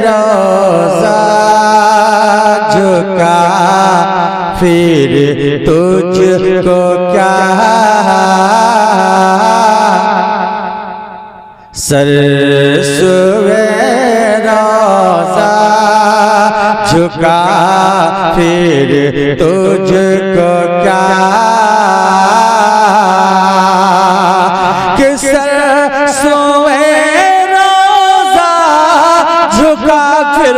रोज़ा झुका फिर तुझको क्या सरसुए रोज़ा झुका फिर तुझको क्या कि सरसुए रोज़ा झुका फिर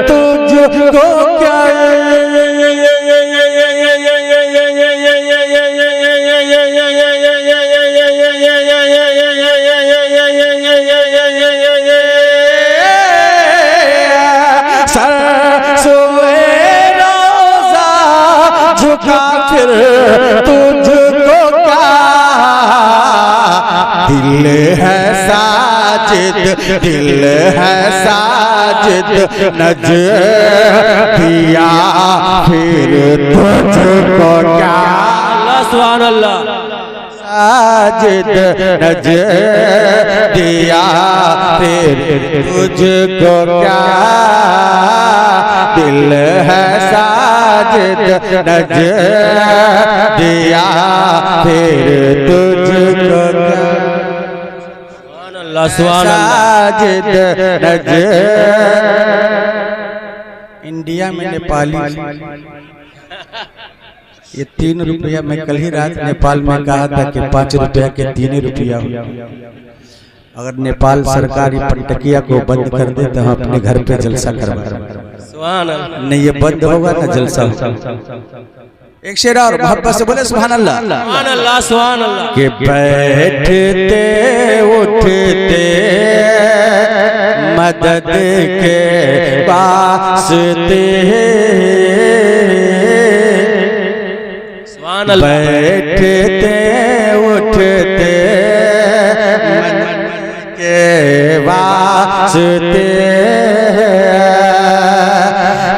तुझको क्या फिर तुझको क्या दिल है साजिद दिल है साजिद नजदिया फिर तुझको क्या अल्लाह सुभान अल्लाह साजिद नजदिया फिर तुझको क्या दिल है साजिद नजदिया फिर तुझको क्या साजिद नज इंडिया में नेपाली ये 3 रुपया मैं कल ही रात नेपाल में कहा था कि 5 रुपया के 3 रुपया हो। अगर नेपाल सरकारी पटकिया को बंद कर दे तो हम अपने घर पे जलसा करवा नहीं ये बंद होगा ना जलसा होगा। एक शेर और मोहब्बत से बोले सुभान अल्लाह सुभान अल्लाह सुभान अल्लाह कि बैठते उठते मदद के वास्ते सुभान अल्लाह बैठते उठते मदद के वास्ते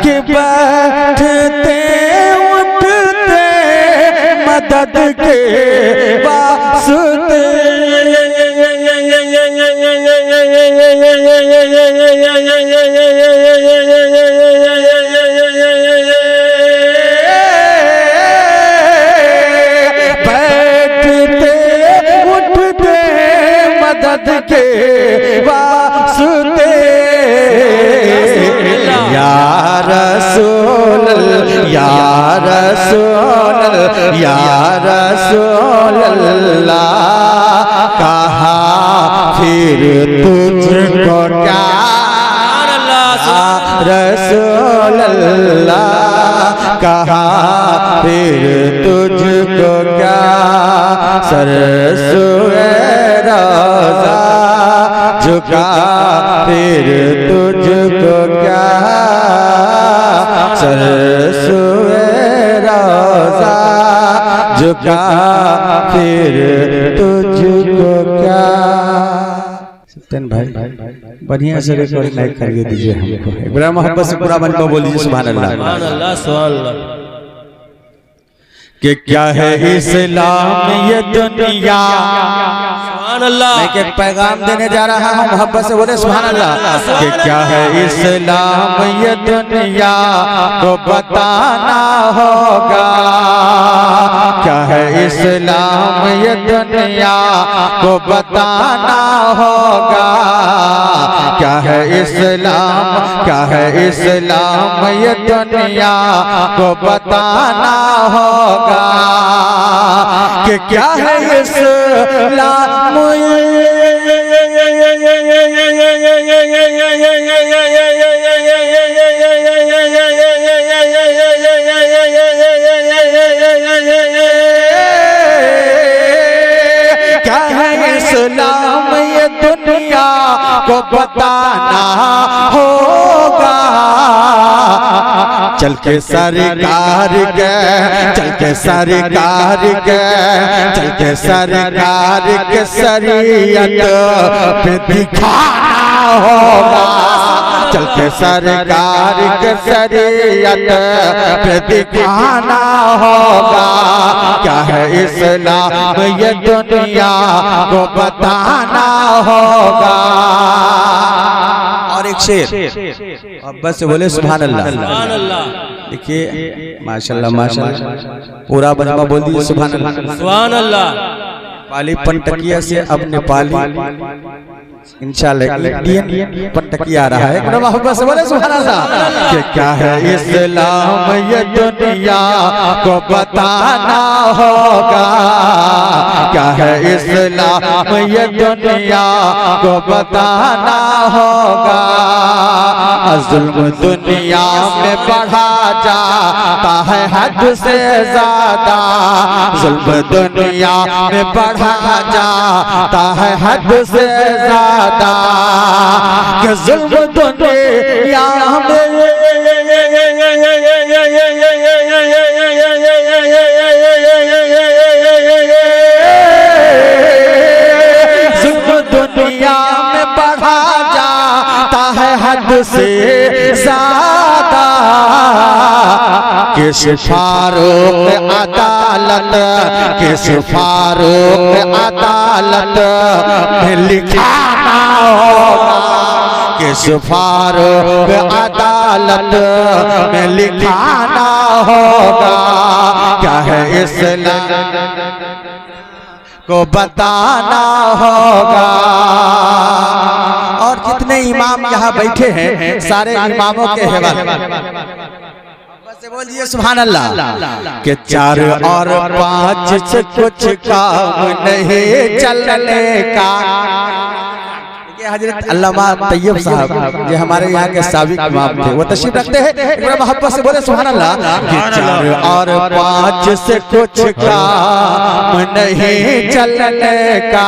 कि बैठते उठते मदद के वास्ते बैठते उठते मदद के वास्ते या रसूल या रसूल या रसूल अल्लाह कहा फिर तुझको क्या रसूल अल्लाह कहा फिर तुझको क्या सरसुए रोज़ा झुका फिर तुझको क्या सरसुए रोज़ा झुका फिर तुझको क्या। सत्यन भाई बढ़िया से रिकॉर्डिंग लाइक करके दीजिए हमको एक बड़ा मोहब्बत से पूरा मन को बोल दीजिए सुभान अल्लाह सुभान अल्लाह सुभान अल्लाह कि क्या है इस्लाम ये दुनिया सुभान अल्लाह मैं एक पैगाम देने जा रहा हूँ मोहब्बत से बोले सुभान अल्लाह कि क्या है इस्लाम ये दुनिया को बताना होगा क्या है इस्लाम ये दुनिया को बताना होगा क्या है इस्लाम ये दुनिया को बताना होगा कि क्या है इस्लाम क्या है इस्लाम ये दुनिया को बताना होगा चल के सरकार के चल के सरकार के चल के सरकार के शरीयत पे दिखाना होगा चल के सरकार के शरीयत पे दिखाना होगा क्या है इस्लाम ये दुनिया को बताना होगा। और एक शेर अब्बा से बोले सुभान अल्लाह। सुभान अल्लाह। देखिए माशाल्लाह माशाल्लाह पूरा बजमा बोल दिए सुभान अल्लाह। सुभान अल्लाह। पाली पंटकिया से अब नेपाली इंशाल्लाह इंडियन पंटकिया आ रहा है। मोहब्बत से बोले सुभान अल्लाह। कि क्या है इस्लाम ये दुनिया को बताना होगा क्या है इस्लाम ये दुनिया को बताना होगा। जुल्म दुनिया में बढ़ा जाता है हद से ज्यादा जुल्म दुनिया में बढ़ा जाता है हद से ज्यादा कि जुल्म दुनिया में जुल्म दुनिया में बढ़ा जाता है हद से ज्यादा किस फारूक अदालत किस फारूक अदालत में लिखाना होगा किस फारूक अदालत में लिखाना होगा क्या है इस्लाम को बताना होगा। और जितने इमाम यहाँ बैठे हैं सारे इमामों के हवाले से बोलिए सुभान अल्लाह। के 4 और 5 से कुछ काम नहीं चलने का। हजरत अल्लामा तैयब साहब ये हमारे यहाँ के साबिक इमाम थे वो तशरीफ रखते हैं। मोहब्बत से बोले सुभान अल्लाह। 4 और 5 से कुछ काम नहीं चलने का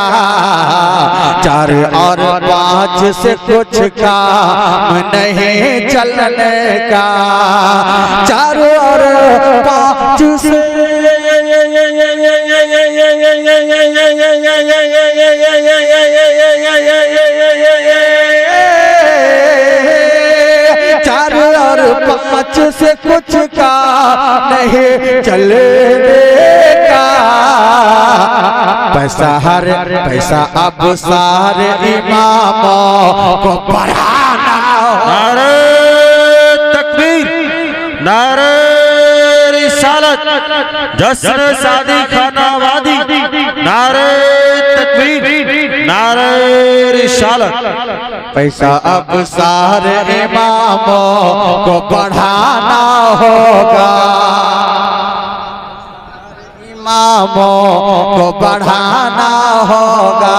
4 और 5 से कुछ काम नहीं चलने का 4 और 5 से 4 और 5 से कुछ का नहीं चलने का पैसा अब सारे इमामों को बढ़ाना। नारे तकबीर नारे रिसालत जश्न शादी खाना वादी नारे तकबीर नारे रिसालत। पैसा अब सारे इमामों को बढ़ाना होगा इमामों को बढ़ाना होगा।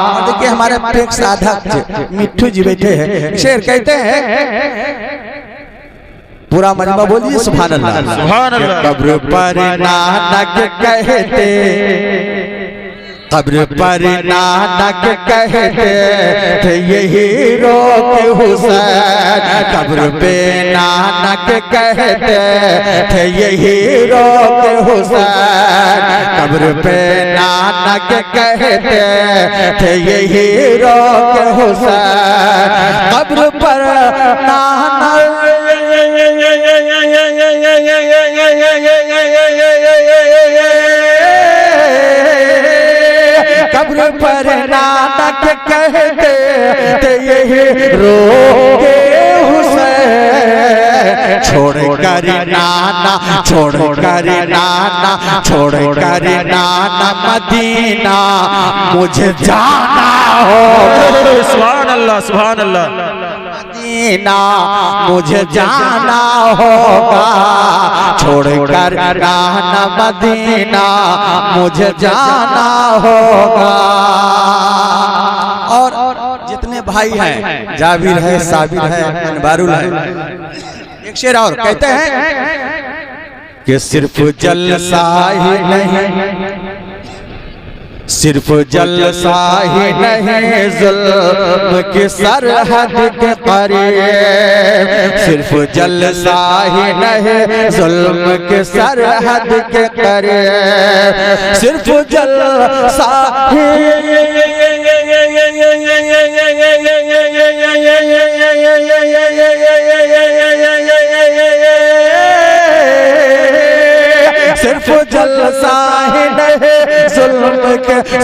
और देखिए हमारे एक साधक मिट्ठू जी बैठे हैं शेर कहते हैं पूरा मजमा बोलिए सुभान अल्लाह। सुभान अल्लाह। कब्र पर नानक कहते कब्र पर नानक कहते थे यही रोक हुसैन कब्र पे नानक कहते थे यही रोक हुसैन कब्र पे नानक कहते थे यही रोक हुसैन कब्र पर नानक कब्र पर नानक कहते थे यही रोके हुसैन छोड़ कर नाना मदीना मुझे जाना हो। सुभान अल्लाह सुभान अल्लाह। मदीना मुझे जाना होगा छोड़कर नाना मदीना मुझे जाना होगा। और जितने भाई हैं जाबिर है साबिर है अनबारुल है एक शेर और कहते हैं कि सिर्फ जलसा ही नहीं सिर्फ जलसा ही नहीं जुल्म की सरहद के करीब सिर्फ जलसा ही नहीं जुल्म की सरहद के करीब सिर्फ जलसा ही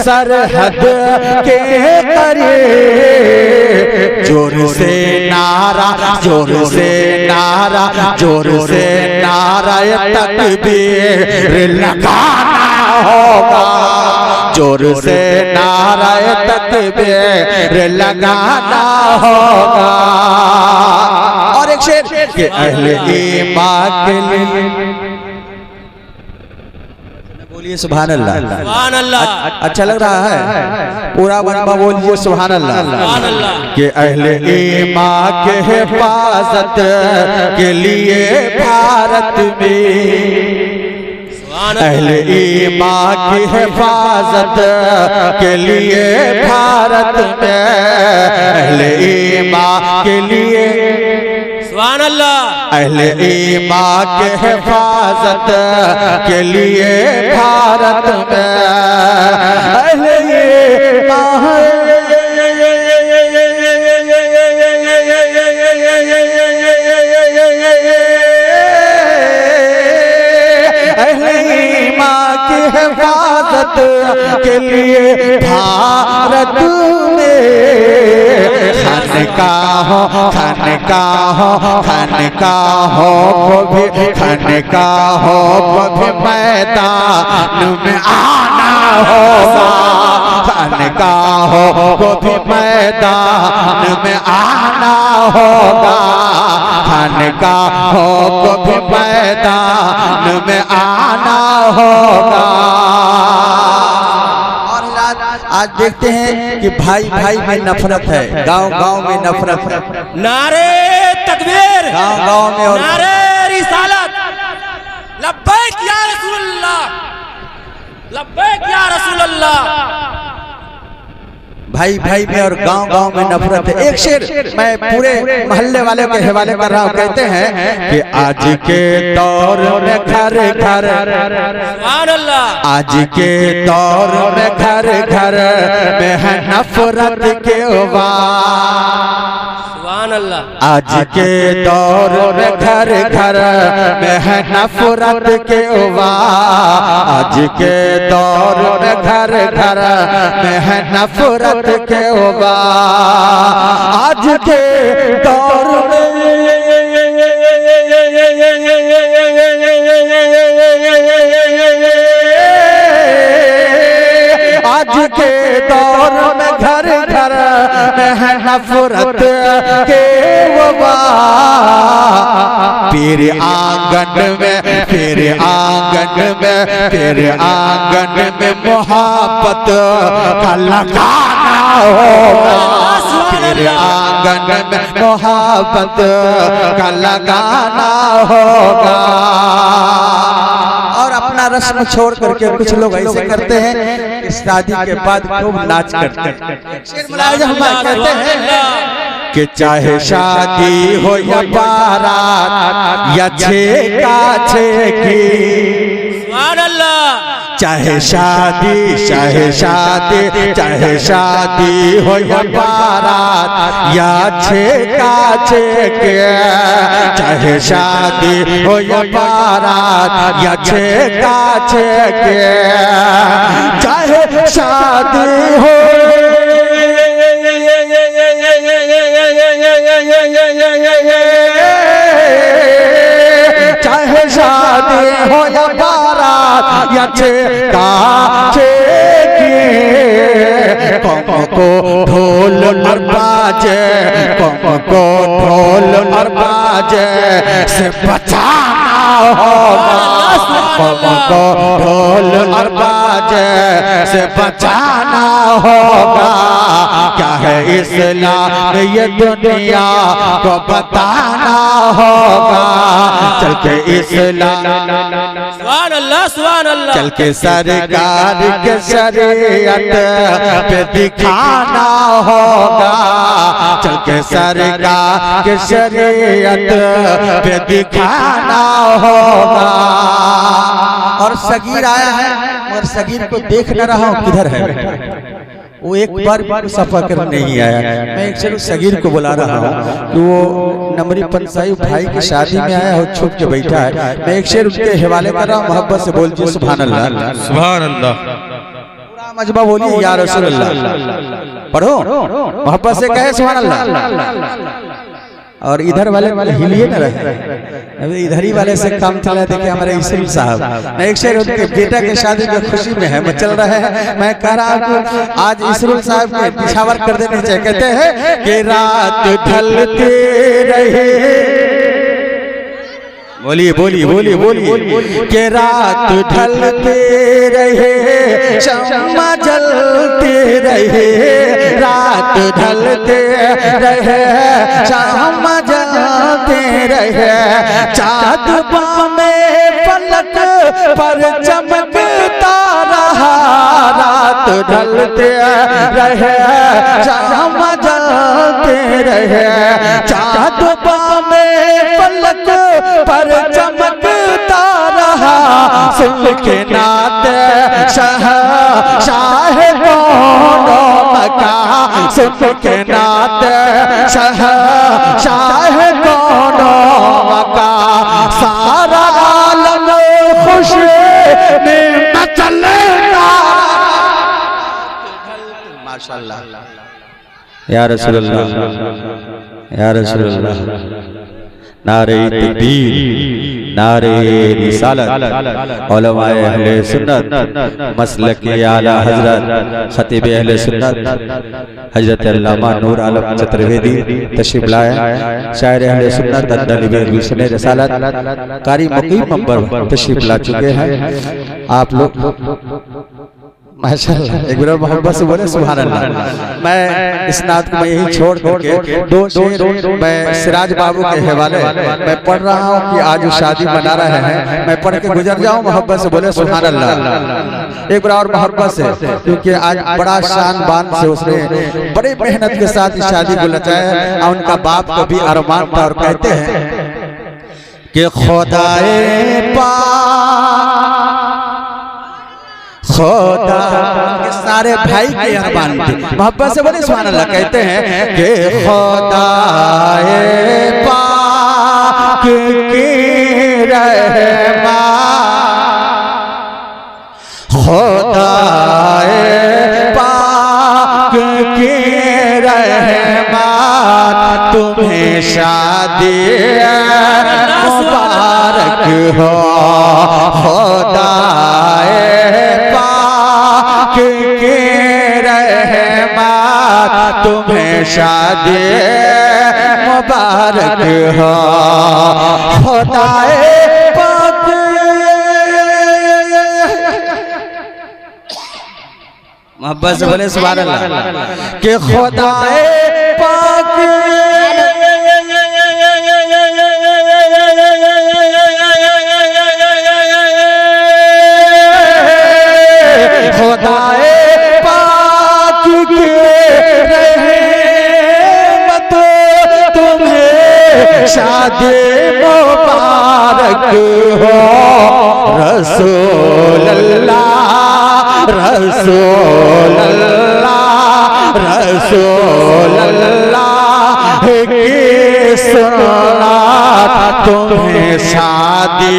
सरहद के करीब जोर से नारा जोर से नारा जोर से नारा तकबीर लगाना होगा जोर से नारा तकबीर लगाना होगा। और एक शेर कि अहले ईमान के लिए बोलिए सुभान अल्लाह। सुभान अल्लाह। अच्छा लग रहा है पूरा बनवा बोलिए सुभान अल्लाह। सुभान अल्लाह। कि अहले ईमान के हिफाजत के लिए भारत में अहले ईमान की हिफाजत के लिए भारत में अहले ईमान के लिए सुभान अल्लाह। अहले ईमान के हिफाजत के लिए भारत में अहले ईमान हिफाजत के लिए भारत में खानकाहों को भी मैदान में आना होगा खानकाहों को भी मैदान में आना होगा खानकाहों को भी मैदान में आना होगा। आज देखते हैं कि भाई भाई में नफरत है गांव गांव में नफरत है नारे तकबीर गांव गांव में और नारे रिसालत लब्बैक या रसूलल्लाह लब्बैक या रसूलल्लाह। भाई भाई में और गांव गांव में नफरत है। एक शेर मैं पूरे मोहल्ले वाले के हवाले कर रहा हूँ। कहते हैं कि आज के दौर में घर घर सुभान अल्लाह आज के दौर में घर घर में है नफरत के सुभान अल्लाह आज के दौर में घर घर में है नफरत के आज के दौर में घर घर में है नफरत के आज के दौर में आज के दौर में घर घर में है नफरत के फिर आंगन में फिर आंगन में फिर आंगन में मोहब्बत का लगाना होगा फिर आंगन में मोहब्बत का लगाना होगा। और अपना रस्म छोड़ करके कुछ लोग ऐसे करते हैं कि शादी के बाद खूब नाच करते हैं। कहते हैं कि चाहे शादी हो या बारात या छेका छेकी सुभान अल्लाह चाहे शादी हो या बारात या छेका छेके चाहे शादी हो या बारात या छेका छेके चाहे शादी हो चाहे शादी हो या बारात या छेका छेके कौम को ढोल और बाजे कौम को ढोल और बाजे से बचाना होगा कौम को ढोल और बाजे से बचाना होगा। क्या है इस्लाम ये दुनिया को बताना होगा चल के इस्लाम सुभान अल्लाह सुभान अल्लाह चल के सरकार के शरीयत पे दिखाना होगा चल के सरकार के शरीयत पे दिखाना होगा। और सगीर आया है और सगीर को देख न रहा हूँ किधर है वो एक बार भी सफा कर नहीं आया। मैं एक चलो सगीर को बुला रहा हूँ कि वो नमरी पंसाई भाई की शादी में आया और छुप के बैठा है। मैं एक शेर उसके हवाले कर रहा हूँ मोहब्बत से बोल दीजिए सुभान अल्लाह। सुभान अल्लाह। पूरा मजबा बोलिए या रसूल अल्लाह, पढ़ो मोहब्बत से कहे सुभान अल्लाह। और इधर वाले हिलिए न रहे, अभी इधर ही वाले से काम चला। देखिए हमारे इसरुल साहब एक शेर उनके बेटा के शादी की खुशी में है, मैं चल रहा है, मैं कह रहा हूँ आज इसरुल साहब के पिछावर कर देने चाहिए। कहते हैं कि रात ढलते रहे, बोलिए बोलिए बोलिए बोलिए, कि रात ढलते रहे शम्मा जलते रहे, रात ढलते रहे शम्मा जलते रहे, चाँद में पलक पर चमकता रहा, रात ढलते रहे शम्मा जलते रहे, चाँद में पलक पर चमकता रहा, सुन के नाते शाह दोनों मका, सुन के नाते शाह दोनों मका, सारा आलम खुश में मचलेगा। माशाअल्लाह या रसूल अल्लाह या रसूल अल्लाह। नारे तकबीर, नारे रिसालत, उलमाए अहले सुन्नत, मसलक आला हजरत खतीब अहले सुन्नत हजरत अल्लामा नूर आलम चतुर्वेदी तशरीफ लाए, शायर अहले सुन्नत अदनबी गुलशन रिसालत कारी मुकीम मंबर तशरीफ ला चुके हैं। आप लोग माशाअल्लाह एक बार मोहब्बत से बोले सुभान अल्लाह। मैं इस नात को मैं यही छोड़ करके दो शेर मैं सिराज बाबू के हवाले मैं पढ़ रहा हूँ कि आज वो शादी मना रहे हैं, मैं पढ़ के गुजर जाऊँ। मोहब्बत से बोले सुभान अल्लाह एक बार और मोहब्बत से, क्योंकि आज बड़ा शान बान से उसने बड़े मेहनत के साथ इस शादी को लचाया और उनका बाप को भी अरमान था। और कहते हैं कि खुदाए खुदा के सारे भाई के अरमान थे। मोहब्बत से बोले सुभान अल्लाह। कहते हैं कि खुदाए पाक की रहमा, खुदाए पाक की रहमा, तुम्हें शादी मुबारक हो, खुदाए तुम्हें शादी मुबारक हो, खुदाए पाक। मोहब्बत से बोले सुभान अल्लाह कि खुदाए पाक खुदाए पाक के रहमत तुम्हें शादी मुबारक हो, रसूल अल्लाह रसूल अल्लाह रसूल अल्लाह की सुन्नत तुम्हें शादी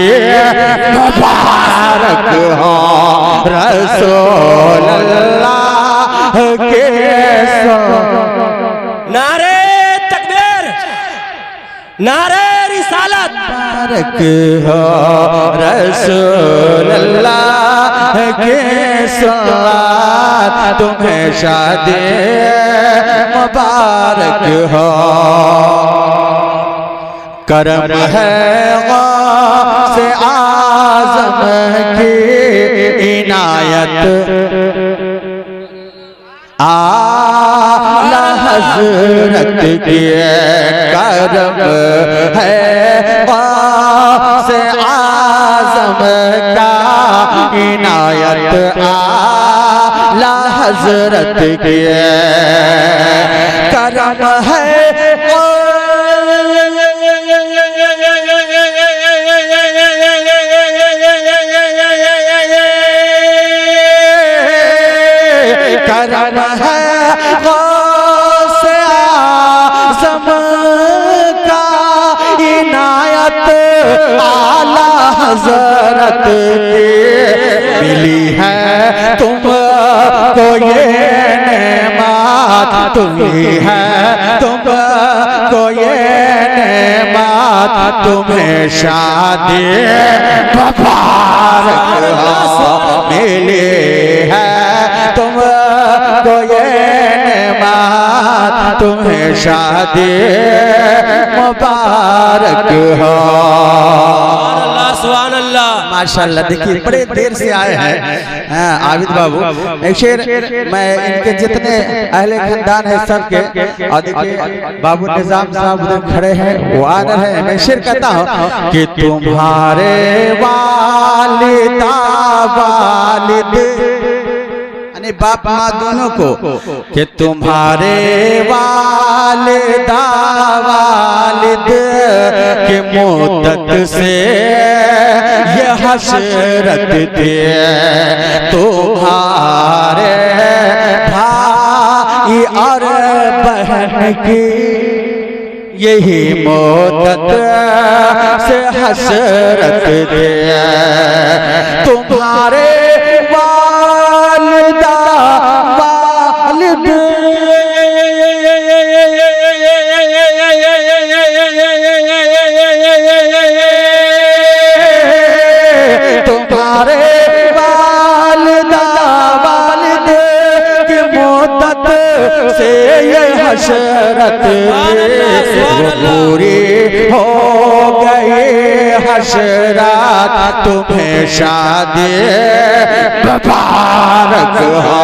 मुबारक हो, रसूल अल्लाह के नारे तकबीर, नारे रिसालत, मुबारक हो, रसूल अल्लाह के साथ तुम्हें शादी मुबारक हो। करम है गौसे आज़म की इनायत, आला हज़रत के करम है गौसे आज़म का इनायत, आला हज़रत के करम है करम है गौसे आज़म का इनायत, आला हज़रत की मिली है तुमको को ये नेमत तुम्ही है, तुमको ये नेमत तुम्हें शादी मुबारक मिली है, तुमको ये नेमत तुम्हें शादी मुबारक हो। सुभान अल्लाह। माशाल्लाह, देखिए बड़े देर से आए हैं आबिद बाबू। एक शेर मैं इनके जितने अहले खानदान है सबके, और देखिए बाबू निजाम साहब उधर खड़े हैं, वो आ रहे हैं। मैं शेर कहता हूँ कि तुम्हारे वालिदा वालिद, यानी बाप माँ दोनों को, कि तुम्हारे वालिदा वालिद के मुद्दत से ये हसरत थे, तुम्हारे भाई और बहन की यही मुद्दत से हसरत थे, तुम्हारे वालिदा वालिद तुम्हारे वालिदा वालिद की मुद्दत से ये हसरत पूरी हो गई हसरत, तुम्हें शादी मुबारक हो,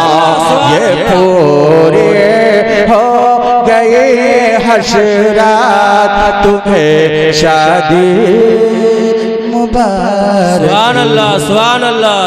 ये पूरी हो गई हसरत, तुम्हें शादी मुबारक। सुभान अल्लाह, सुभान अल्लाह।